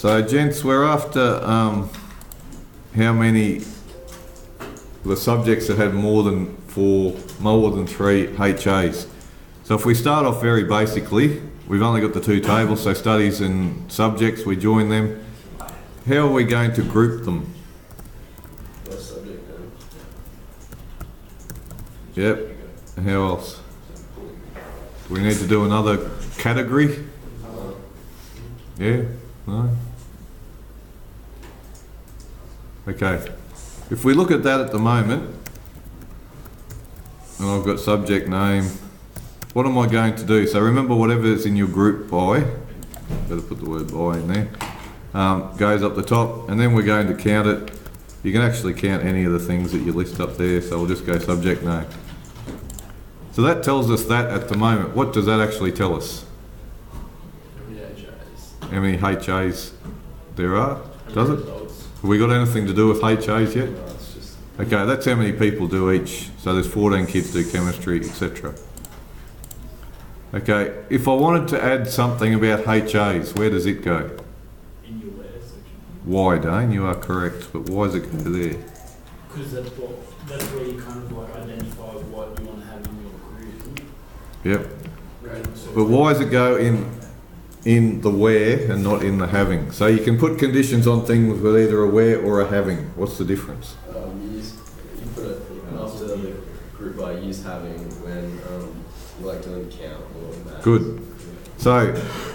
So gents, we're after how many the subjects that had more than three HAs. So if we start off very basically, we've only got the two tables, so studies and subjects, we join them. How are we going to group them? By subject name. Yep. And how else? Do we need to do another category? Yeah? No? Okay. If we look at that at the moment, and I've got subject name, what am I going to do? So remember, whatever is in your group by, better put the word by in there, goes up the top, and then we're going to count it. You can actually count any of the things that you list up there, so we'll just go subject name. So that tells us that at the moment. What does that actually tell us? How many HAs there are? Does it? Have we got anything to do with HAs yet? Okay, that's how many people do each. So there's 14 kids do chemistry, etc. Okay, if I wanted to add something about HAs, where does it go? In your where section. Why, Dane? You are correct, but why does it go there? Because that's where you kind of like identify what you want to have in your group. Yep. But why does it go in the where and not in the having? So you can put conditions on things with either a where or a having. What's the difference? You put it after the group by use having when you like doing count or math. Good. So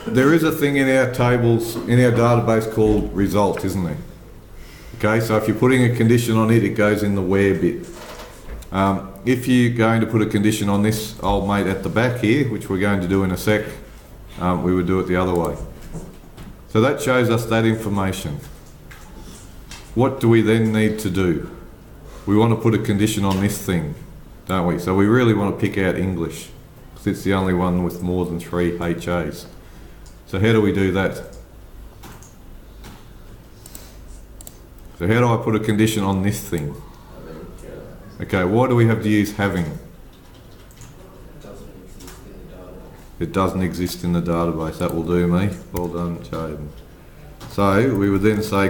there is a thing in our tables, in our database called result, isn't there? Okay, so if you're putting a condition on it, it goes in the where bit. If you're going to put a condition on this old mate at the back here, which we're going to do in a sec, we would do it the other way. So that shows us that information. What do we then need to do? We want to put a condition on this thing, don't we? So we really want to pick out English, because it's the only one with more than 3 HAs. So how do we do that? So how do I put a condition on this thing? Okay, why do we have to use having? It doesn't exist in the database. That will do me. Well done, Jaden. So we would then say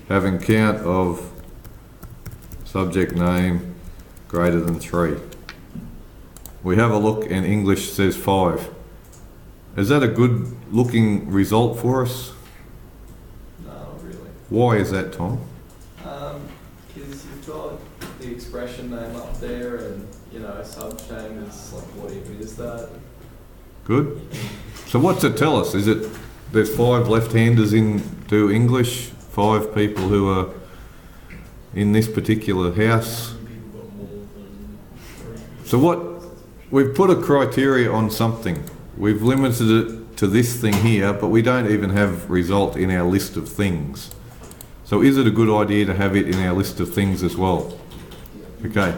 having count of subject name greater than 3. We have a look and English says 5. Is that a good looking result for us? No, not really. Why is that, Tom? Because you've got the expression name up there and, subchain is like, what even is that? Good. So what's it tell us? Is it there's 5 left-handers do English, 5 people who are in this particular house? So what, we've put a criteria on something. We've limited it to this thing here, but we don't even have result in our list of things. So is it a good idea to have it in our list of things as well? Okay.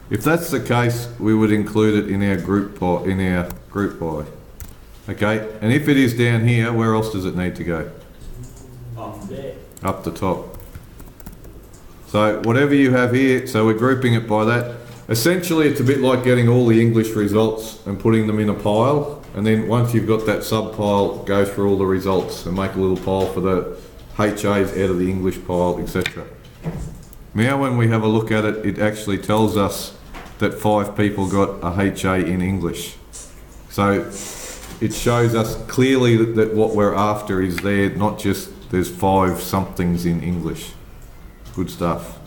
If that's the case, we would include it in our group by. Okay, and if it is down here, where else does it need to go? There. Up the top. So whatever you have here, so we're grouping it by that. Essentially, it's a bit like getting all the English results and putting them in a pile, and then once you've got that sub-pile, go through all the results and make a little pile for the HAs out of the English pile, etc. Now when we have a look at it, it actually tells us that 5 people got a HA in English. So it shows us clearly that what we're after is there, not just there's 5 somethings in English. Good stuff.